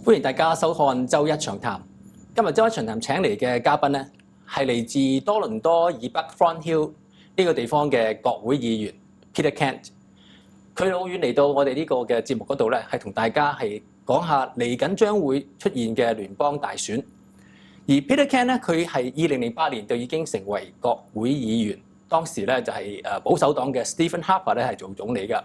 歡迎大家收看周一長談。今日周一長談請嚟嘅嘉賓咧，係嚟自多倫多以北 Thornhill 呢個地方嘅國會議員 Peter Kent。佢老遠嚟到我哋呢個嘅節目嗰度咧，係同大家係講下嚟緊將會出現嘅聯邦大選。而 Peter Kent 咧，佢係2008年就已經成為國會議員，當時咧就係保守黨嘅 Stephen Harper 咧係做總理㗎。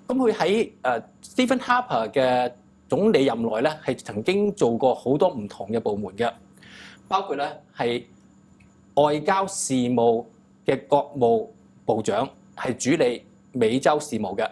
咁佢喺Stephen Harper 嘅總理任內咧，係曾經做過好多唔同嘅部門嘅，包括咧係外交事務嘅國務部長，係主理美洲事務嘅。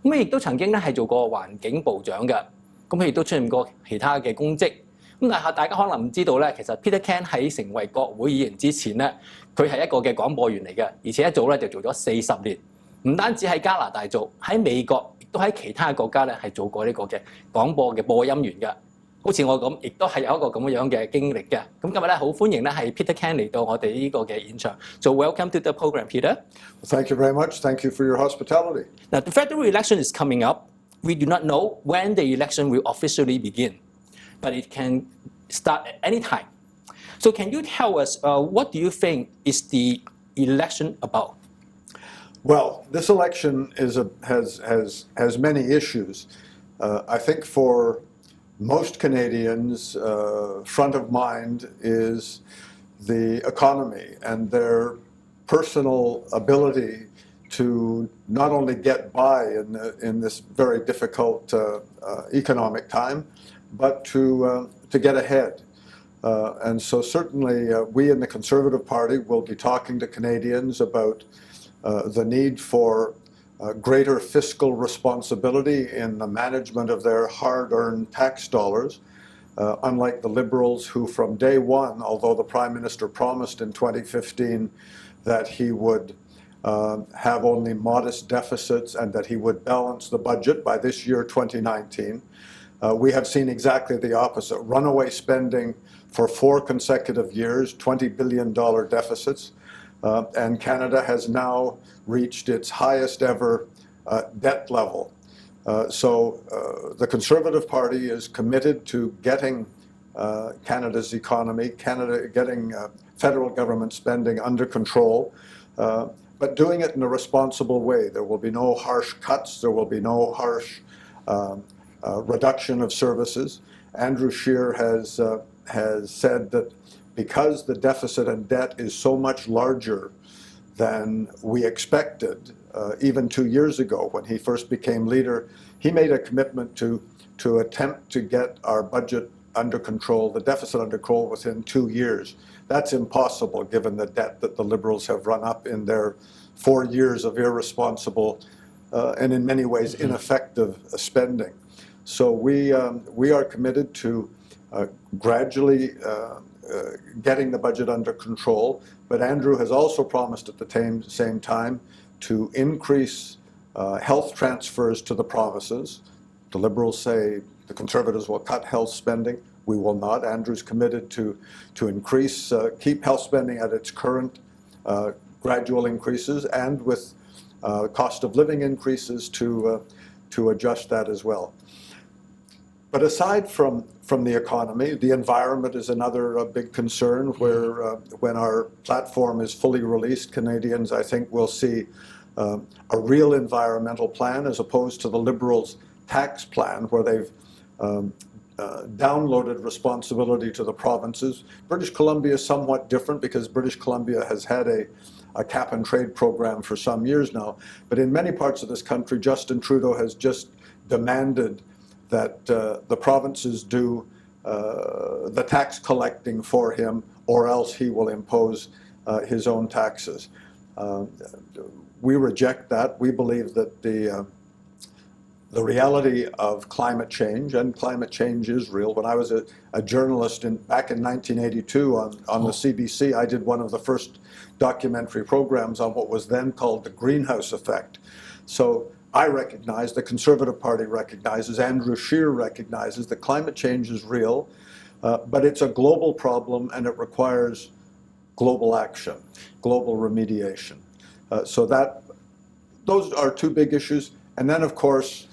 咁佢亦都曾經咧係做過環境部長嘅。咁佢亦都出現過其他嘅公職。咁但係大家可能唔知道咧，其實 Peter Kent 喺成為國會議員之前咧，佢係一個嘅廣播員嚟嘅，而且一做咧就做咗40年。唔單止喺加拿大做，喺美國亦都喺其他國家咧係做過呢個嘅廣播嘅播音員嘅。好似我咁，亦都係有一個咁樣嘅經歷嘅。咁今日咧好歡迎咧係 Peter Kent 嚟到我哋呢個嘅現場。So welcome to the program, Peter. Thank you very much. Thank you for your hospitality. Now the federal election is coming up. We do not know when the election will officially begin, but it can start at any time. So can you tell us what do you think is the election about? Well, this election has many issues. I think for most Canadians, front of mind is the economy and their personal ability to not only get by in this very difficult economic time, but to get ahead. And so certainly we in the Conservative Party will be talking to Canadians about the need for greater fiscal responsibility in the management of their hard-earned tax dollars, unlike the Liberals who from day one, although the Prime Minister promised in 2015 that he would have only modest deficits and that he would balance the budget by this year, 2019, we have seen exactly the opposite. Runaway spending for 4 consecutive years, $20 billion deficits, and Canada has now reached its highest ever debt level. So the Conservative Party is committed to getting Canada's economy, getting federal government spending under control, but doing it in a responsible way. There will be no harsh cuts, there will be no harsh reduction of services. Andrew Scheer has said that because the deficit and debt is so much larger than we expected, even 2 years ago when he first became leader, he made a commitment to attempt to get our budget under control, the deficit under control within 2 years. That's impossible given the debt that the Liberals have run up in their 4 years of irresponsible and in many ways ineffective spending. So we are committed to gradually getting the budget under control, but Andrew has also promised at the same time to increase health transfers to the provinces. The Liberals say the Conservatives will cut health spending. We will not. Andrew's committed to increase, keep health spending at its current gradual increases, and with cost of living increases to adjust that as well. But aside from the economy, the environment is another big concern where when our platform is fully released, Canadians, I think, will see a real environmental plan as opposed to the Liberals' tax plan where they've downloaded responsibility to the provinces. British Columbia is somewhat different because British Columbia has had a cap and trade program for some years now. But in many parts of this country, Justin Trudeau has just demanded that the provinces do the tax collecting for him, or else he will impose his own taxes. We reject that. We believe that the reality of climate change, and climate change is real. When I was a journalist back in 1982 on the CBC, I did one of the first documentary programs on what was then called the greenhouse effect. So I recognize, the Conservative Party recognizes, Andrew Scheer recognizes that climate change is real, but it's a global problem and it requires global action, global remediation. So those are two big issues. And then, of course,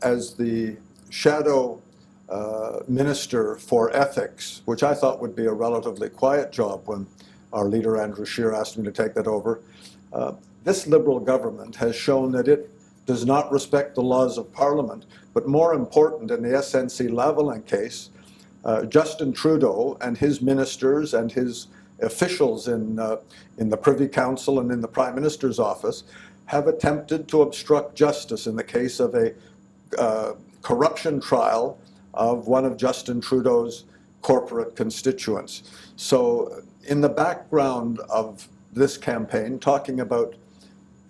as the shadow Minister for Ethics, which I thought would be a relatively quiet job when our leader Andrew Scheer asked me to take that over. This Liberal government has shown that it does not respect the laws of Parliament, but more important, in the SNC-Lavalin case, Justin Trudeau and his ministers and his officials in the Privy Council and in the Prime Minister's office have attempted to obstruct justice in the case of a corruption trial of one of Justin Trudeau's corporate constituents. So in the background of this campaign, talking about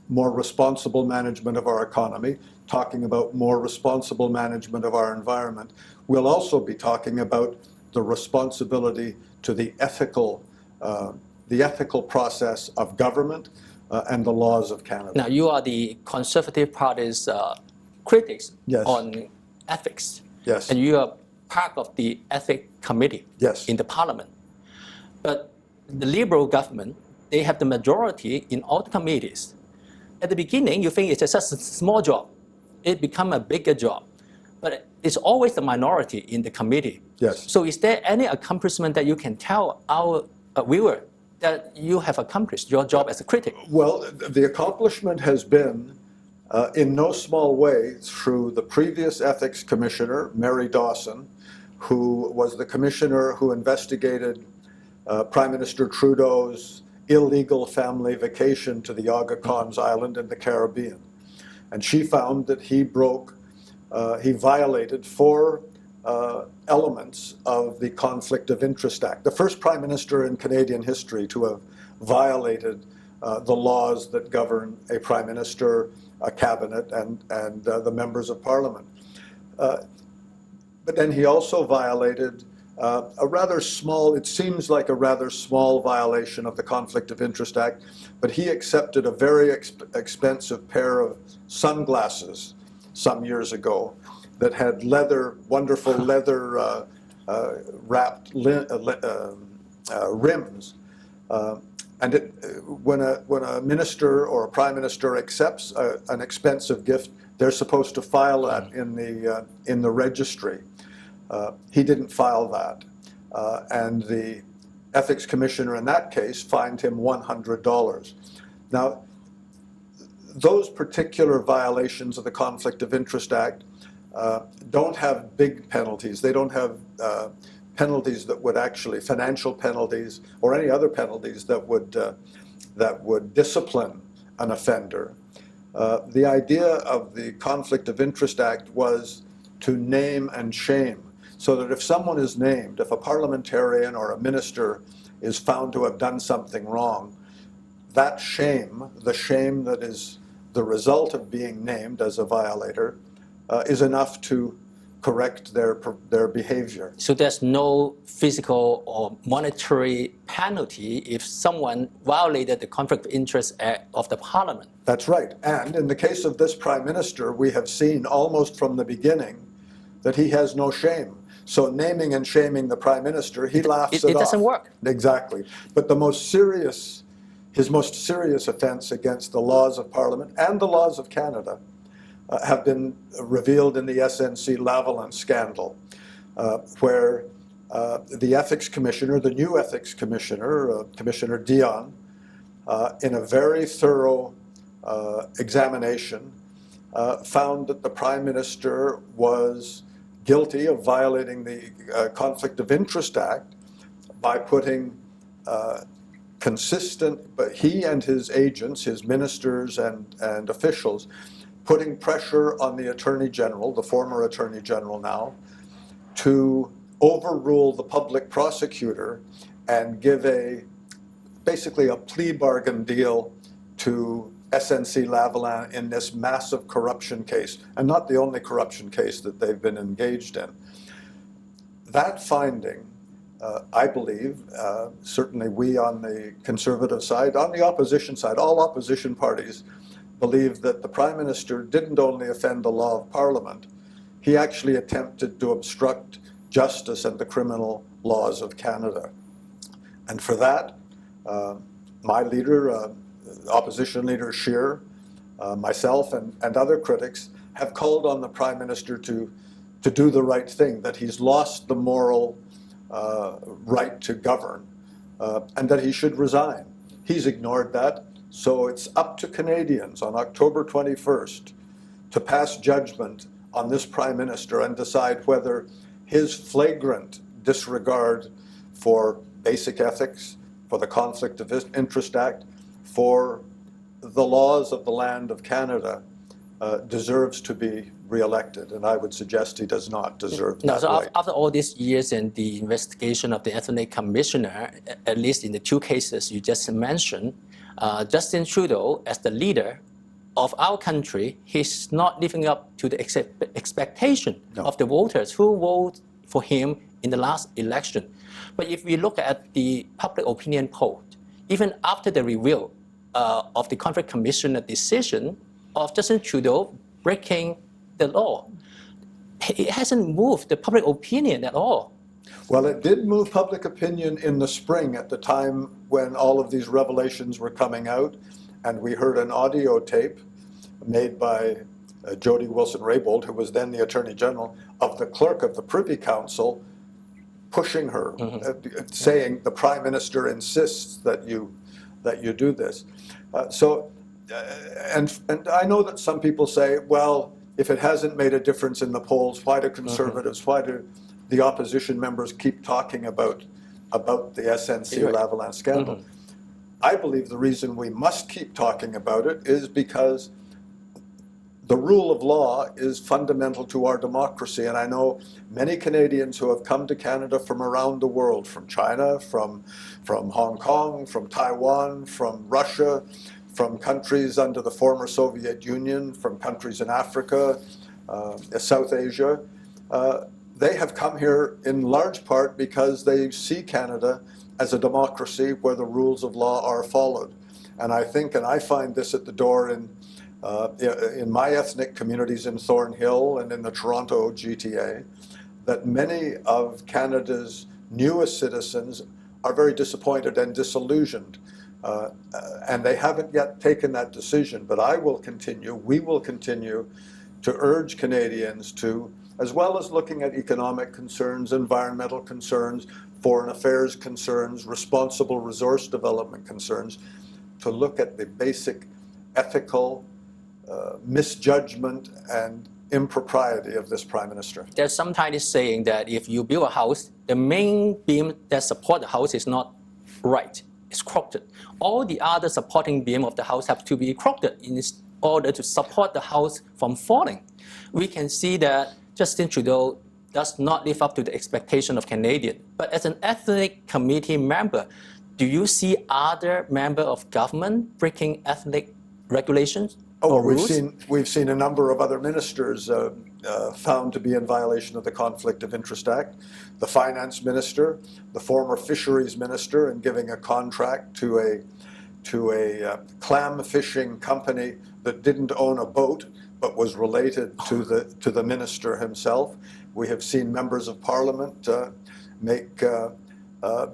more responsible management of our economy, talking about more responsible management of our environment, we'll also be talking about the responsibility to the ethical process of government and the laws of Canada. Now, you are the Conservative Party's critics Yes. on ethics. Yes. And you are part of the Ethics Committee Yes. in the Parliament. But the Liberal government, they have the majority in all the committees. At the beginning, you think it's just a small job. It becomes a bigger job. But it's always the minority in the committee. Yes. So is there any accomplishment that you can tell our viewer that you have accomplished your job as a critic? Well, the accomplishment has been, in no small way, through the previous ethics commissioner, Mary Dawson, who was the commissioner who investigated Prime Minister Trudeau's illegal family vacation to the Aga Khan's Island in the Caribbean. And she found that he violated 4 elements of the Conflict of Interest Act. The first Prime Minister in Canadian history to have violated the laws that govern a Prime Minister, a cabinet, and the members of Parliament. But then he also violated a rather small, it seems like a rather small violation of the Conflict of Interest Act, but he accepted a very expensive pair of sunglasses some years ago that had wonderful leather wrapped rims. And when a minister or a prime minister accepts an expensive gift, they're supposed to file that in the registry. He didn't file that, and the ethics commissioner in that case fined him $100. Now, those particular violations of the Conflict of Interest Act don't have big penalties. They don't have penalties that would actually, financial penalties or any other penalties that would discipline an offender. The idea of the Conflict of Interest Act was to name and shame, so that if someone is named, if a parliamentarian or a minister is found to have done something wrong, that shame, the shame that is the result of being named as a violator, is enough to correct their behavior. So there's no physical or monetary penalty if someone violated the Conflict of Interest Act of the Parliament. That's right. And in the case of this Prime Minister, we have seen almost from the beginning that he has no shame. So naming and shaming the Prime Minister, he laughs it off. It doesn't work. Exactly. But his most serious offense against the laws of Parliament and the laws of Canada have been revealed in the SNC-Lavalin scandal, where the ethics commissioner, the new ethics commissioner, Commissioner Dion, in a very thorough examination, found that the Prime Minister was guilty of violating the Conflict of Interest Act by putting but he and his agents, his ministers and officials, putting pressure on the Attorney General, the former Attorney General now, to overrule the public prosecutor and give basically a plea bargain deal to SNC-Lavalin in this massive corruption case, and not the only corruption case that they've been engaged in. That finding, I believe, certainly we on the Conservative side, on the opposition side, all opposition parties believe that the Prime Minister didn't only offend the law of Parliament, he actually attempted to obstruct justice and the criminal laws of Canada. And for that, my leader, opposition leader Scheer, myself and other critics have called on the Prime Minister to to do the right thing, that he's lost the moral right to govern, and that he should resign. He's ignored that, so it's up to Canadians on October 21st to pass judgment on this Prime Minister and decide whether his flagrant disregard for basic ethics, for the Conflict of Interest Act, for the laws of the land of Canada, deserves to be re-elected, and I would suggest he does not deserve that right. After all these years and the investigation of the Ethnic Commissioner, at least in the two cases you just mentioned, Justin Trudeau, as the leader of our country, he's not living up to the expectation of the voters who voted for him in the last election. But if we look at the public opinion poll, even after the review of the Conflict Commissioner decision of Justin Trudeau breaking the law, it hasn't moved the public opinion at all. Well, it did move public opinion in the spring at the time when all of these revelations were coming out, and we heard an audio tape made by Jody Wilson-Raybould, who was then the Attorney General, of the clerk of the Privy Council pushing her, saying the Prime Minister insists that you do this. And I know that some people say, well, if it hasn't made a difference in the polls, why do Conservatives, why do the opposition members keep talking about the SNC-Lavalin scandal? I believe the reason we must keep talking about it is because the rule of law is fundamental to our democracy, and I know many Canadians who have come to Canada from around the world, from China, from Hong Kong, from Taiwan, from Russia, from countries under the former Soviet Union, from countries in Africa, South Asia. They have come here in large part because they see Canada as a democracy where the rules of law are followed. And I think, and I find this at the door in my ethnic communities in Thornhill and in the Toronto GTA, that many of Canada's newest citizens are very disappointed and disillusioned. And they haven't yet taken that decision, but we will continue to urge Canadians to, as well as looking at economic concerns, environmental concerns, foreign affairs concerns, responsible resource development concerns, to look at the basic ethical misjudgment and impropriety of this Prime Minister. There's sometimes saying that if you build a house, the main beam that supports the house is not right, it's crooked. All the other supporting beam of the house have to be crooked in order to support the house from falling. We can see that Justin Trudeau does not live up to the expectation of Canadians. But as an ethnic committee member, do you see other members of government breaking ethnic regulations? Oh, we've seen a number of other ministers found to be in violation of the Conflict of Interest Act. The finance minister, the former fisheries minister, in giving a contract to a clam fishing company that didn't own a boat but was related to the minister himself. We have seen members of Parliament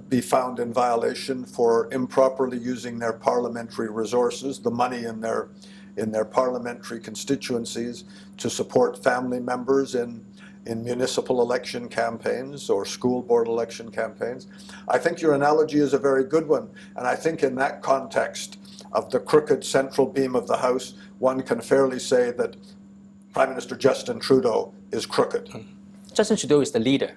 be found in violation for improperly using their parliamentary resources, the money in their parliamentary constituencies, to support family members in municipal election campaigns or school board election campaigns. I think your analogy is a very good one, and I think in that context of the crooked central beam of the House, one can fairly say that Prime Minister Justin Trudeau is crooked. Justin Trudeau is the leader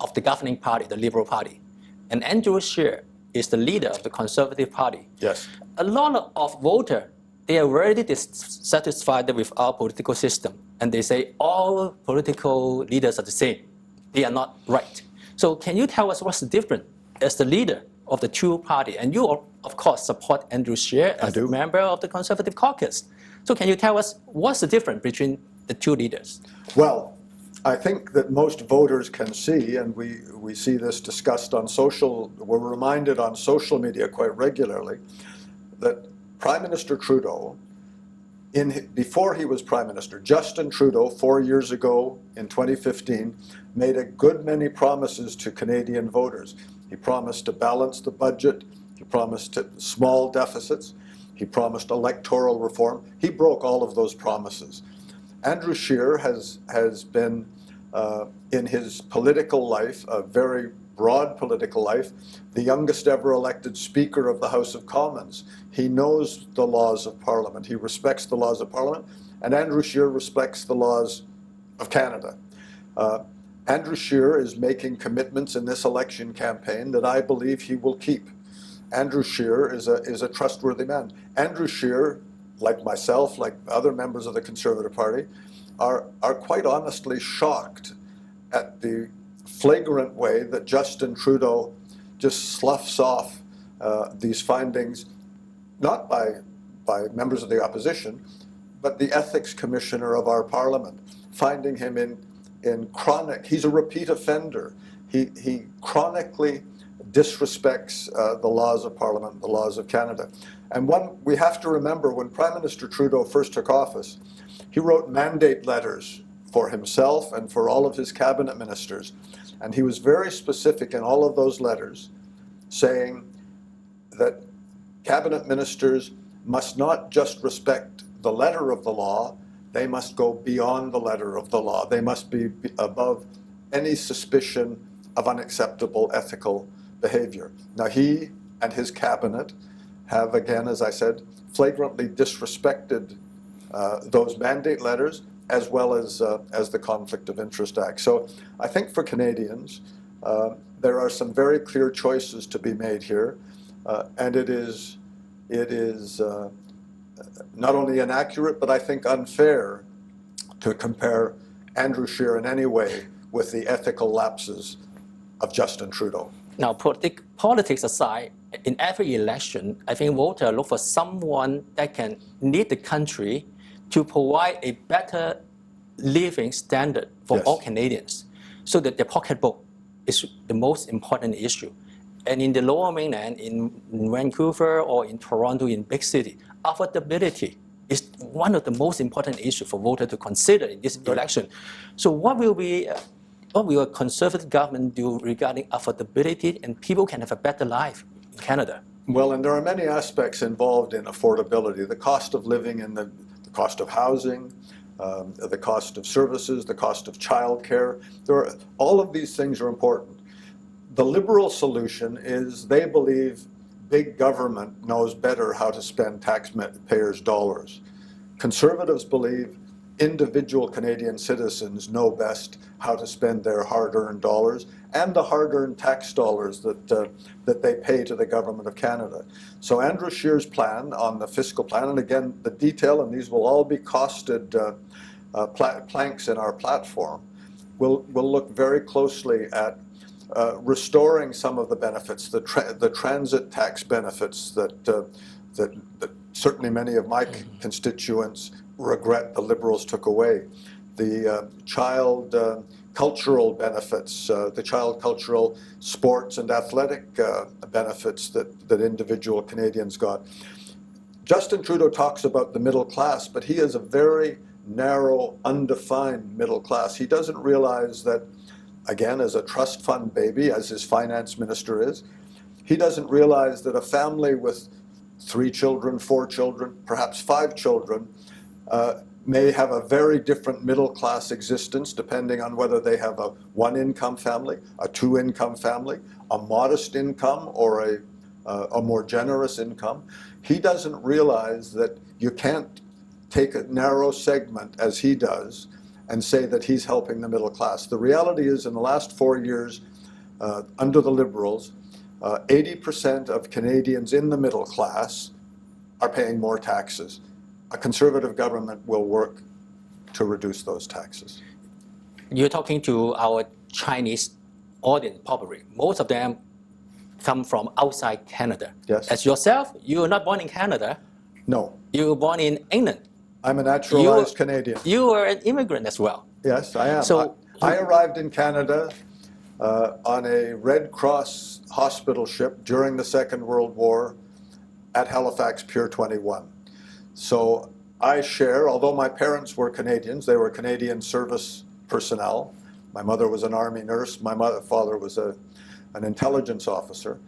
of the governing party, the Liberal Party, and Andrew Scheer is the leader of the Conservative Party. Yes. A lot of voters, they are very dissatisfied with our political system, and they say all political leaders are the same. They are not right. So can you tell us what's the difference as the leader of the two parties? And you, of course, support Andrew Scheer as a member of the Conservative caucus. So can you tell us what's the difference between the two leaders? Well, I think that most voters can see, and we see this discussed on we're reminded on social media quite regularly, that Prime Minister Trudeau, before he was Prime Minister, Justin Trudeau, 4 years ago in 2015, made a good many promises to Canadian voters. He promised to balance the budget, he promised small deficits, he promised electoral reform. He broke all of those promises. Andrew Scheer has been in his political life, a very broad political life, the youngest ever elected Speaker of the House of Commons. He knows the laws of Parliament. He respects the laws of Parliament, and Andrew Scheer respects the laws of Canada. Andrew Scheer is making commitments in this election campaign that I believe he will keep. Andrew Scheer is a trustworthy man. Andrew Scheer, like myself, like other members of the Conservative Party, are quite honestly shocked at the flagrant way that Justin Trudeau just sloughs off these findings, not by members of the opposition, but the ethics commissioner of our parliament, finding him in chronic, he's a repeat offender. He chronically disrespects the laws of Parliament, the laws of Canada. And we have to remember, when Prime Minister Trudeau first took office, he wrote mandate letters for himself and for all of his cabinet ministers. And he was very specific in all of those letters, saying that cabinet ministers must not just respect the letter of the law, they must go beyond the letter of the law. They must be above any suspicion of unacceptable ethical behavior. Now, he and his cabinet have, again, as I said, flagrantly disrespected those mandate letters, as well as the Conflict of Interest Act. So I think for Canadians, there are some very clear choices to be made here, and it is not only inaccurate, but I think unfair to compare Andrew Scheer in any way with the ethical lapses of Justin Trudeau. Now, politics aside, in every election, I think voters look for someone that can lead the country to provide a better living standard for Yes. all Canadians, so that the pocketbook is the most important issue. And in the Lower Mainland, in Vancouver or in Toronto, in big city, affordability is one of the most important issues for voters to consider in this election. So what will a Conservative government do regarding affordability, and people can have a better life in Canada? Well, and there are many aspects involved in affordability: the cost of living and the cost of housing, the cost of services, the cost of childcare. All of these things are important. The Liberal solution is they believe big government knows better how to spend taxpayers' dollars. Conservatives believe individual Canadian citizens know best how to spend their hard-earned dollars and the hard-earned tax dollars that they pay to the Government of Canada. So Andrew Scheer's plan on the fiscal plan, and again, the detail, and these will all be costed planks in our platform, will look very closely at restoring some of the benefits, the transit tax benefits that certainly many of my constituents regret the Liberals took away, the child cultural benefits, the child cultural sports and athletic benefits that individual Canadians got. Justin Trudeau talks about the middle class, but he is a very narrow, undefined middle class. He doesn't realize that, again, as a trust fund baby, as his finance minister is, he doesn't realize that a family with 3 children, 4 children, perhaps 5 children, may have a very different middle-class existence depending on whether they have a 1-income family, a 2-income family, a modest income, or a more generous income. He doesn't realize that you can't take a narrow segment, as he does, and say that he's helping the middle class. The reality is, in the last 4 years, under the Liberals, 80% of Canadians in the middle class are paying more taxes. A Conservative government will work to reduce those taxes. You're talking to our Chinese audience, probably. Most of them come from outside Canada. Yes. As yourself, you were not born in Canada. No. You were born in England. I'm a naturalized Canadian. You were an immigrant as well. Yes, I am. So I arrived in Canada on a Red Cross hospital ship during the Second World War at Halifax Pier 21. So I share, although my parents were Canadians, they were Canadian service personnel. My mother was an Army nurse. My father was an intelligence officer.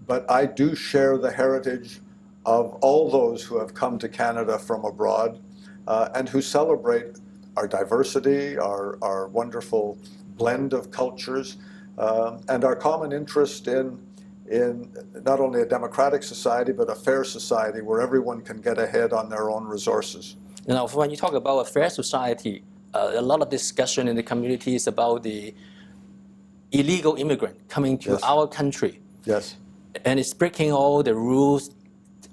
But I do share the heritage of all those who have come to Canada from abroad and who celebrate our diversity, our wonderful blend of cultures, and our common interest in not only a democratic society, but a fair society where everyone can get ahead on their own resources. Now, when you talk about a fair society, a lot of discussion in the community is about the illegal immigrant coming to Yes. our country. Yes. And it's breaking all the rules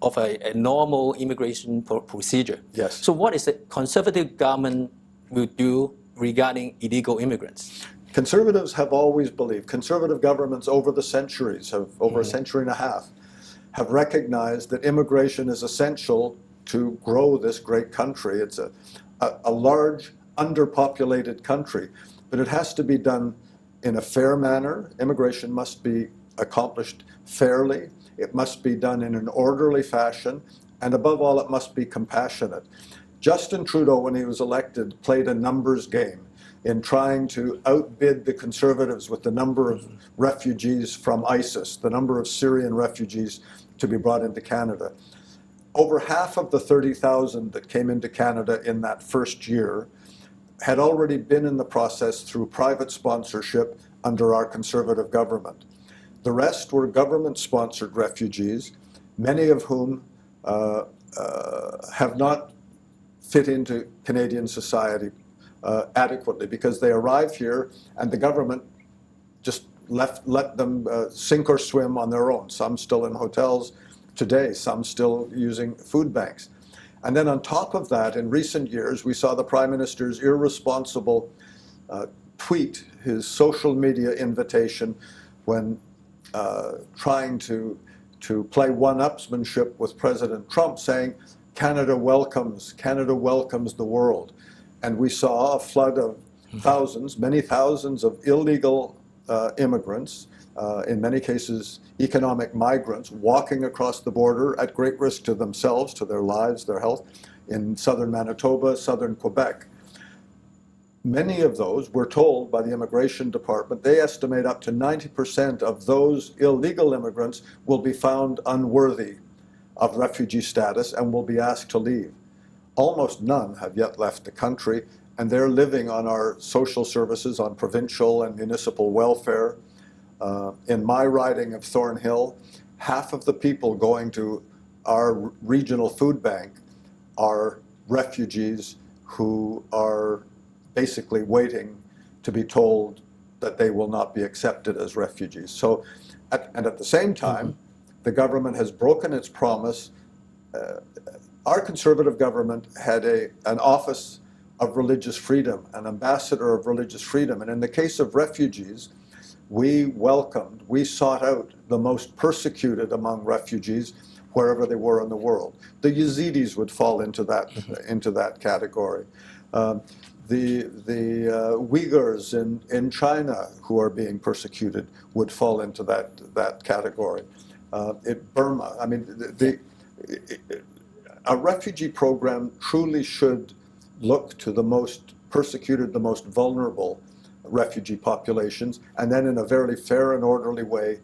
of a normal immigration procedure. Yes. So what is the Conservative government will do regarding illegal immigrants? Conservatives have always believed, conservative governments over the centuries, over a century and a half, have recognized that immigration is essential to grow this great country. It's a large, underpopulated country, but it has to be done in a fair manner. Immigration must be accomplished fairly. It must be done in an orderly fashion, and above all, it must be compassionate. Justin Trudeau, when he was elected, played a numbers game in trying to outbid the Conservatives with the number of refugees from ISIS, the number of Syrian refugees to be brought into Canada. Over half of the 30,000 that came into Canada in that first year had already been in the process through private sponsorship under our Conservative government. The rest were government-sponsored refugees, many of whom have not fit into Canadian society adequately because they arrive here and the government just let them sink or swim on their own. Some still in hotels today, some still using food banks. And then on top of that, in recent years, we saw the Prime Minister's irresponsible tweet, his social media invitation when trying to play one-upsmanship with President Trump, saying, Canada welcomes the world. And we saw a flood of thousands, many thousands of illegal immigrants, in many cases economic migrants, walking across the border at great risk to themselves, to their lives, their health, in southern Manitoba, southern Quebec. Many of those, we're told by the Immigration Department, they estimate up to 90% of those illegal immigrants will be found unworthy of refugee status and will be asked to leave. Almost none have yet left the country, and they're living on our social services, on provincial and municipal welfare. In my riding of Thornhill, half of the people going to our regional food bank are refugees who are basically waiting to be told that they will not be accepted as refugees. So, and at the same time, the government has broken its promise. Our Conservative government had an office of religious freedom, an ambassador of religious freedom. And in the case of refugees, we sought out the most persecuted among refugees wherever they were in the world. The Yazidis would fall into that category. The Uyghurs in China who are being persecuted would fall into that category. Burma, I mean, a refugee program truly should look to the most persecuted, the most vulnerable refugee populations, and then in a very fair and orderly way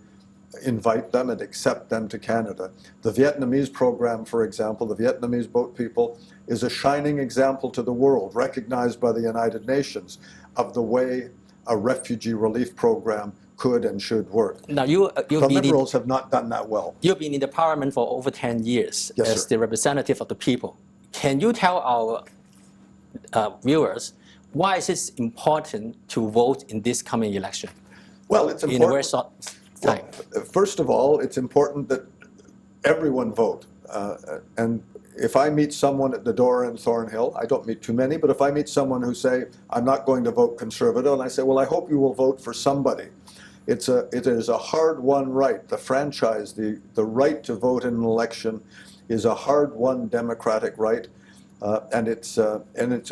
invite them and accept them to Canada. The Vietnamese program, for example, the Vietnamese boat people, is a shining example to the world, recognized by the United Nations, of the way a refugee relief program could and should work. Now, the Liberals have not done that well. You've been in the parliament for over 10 years Yes, as sir. the representative of the people. Can you tell our viewers why is it important to vote in this coming election? Well, it's important. In a very short time. Well, first of all, it's important that everyone vote. And if I meet someone at the door in Thornhill, I don't meet too many, but if I meet someone who say, I'm not going to vote Conservative, and I say, well, I hope you will vote for somebody. It is a hard-won right. The franchise, the right to vote in an election is a hard-won democratic right. And it's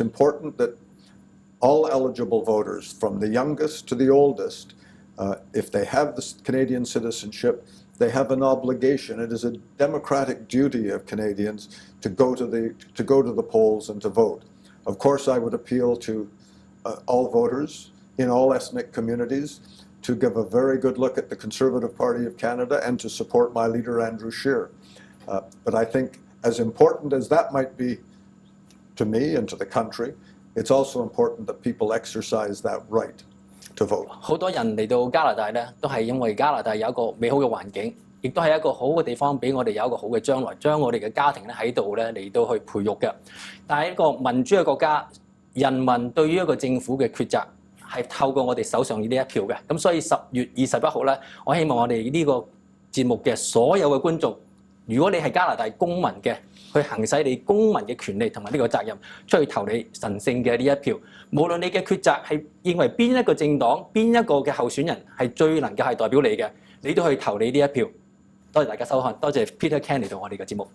important that all eligible voters, from the youngest to the oldest, if they have the Canadian citizenship, they have an obligation. It is a democratic duty of Canadians to go to the polls and to vote. Of course, I would appeal to all voters in all ethnic communities to give a very good look at the Conservative Party of Canada and to support my leader, Andrew Scheer. But I think as important as that might be to me and to the country, it's also important that people exercise that right to vote. 好多人嚟到加拿大咧，都係因為加拿大有一個美好嘅環境，亦都係一個好嘅地方，俾我哋有一個好嘅將來，將我哋嘅家庭咧喺度咧嚟到去培育嘅。但係一個民主嘅國家，人民對於一個政府嘅抉擇係透過我哋手上呢一票嘅。咁所以10月21號咧，我希望我哋呢個節目嘅所有嘅觀眾，如果你係加拿大公民嘅，去行使你公民嘅權利同埋呢個責任，出去投你神聖嘅呢一票。無論你嘅抉擇係認為邊一個政黨、邊一個嘅候選人係最能夠係代表你嘅，你都去投你呢一票。多謝大家收看，多謝 Peter Ken 嚟到我哋嘅節目。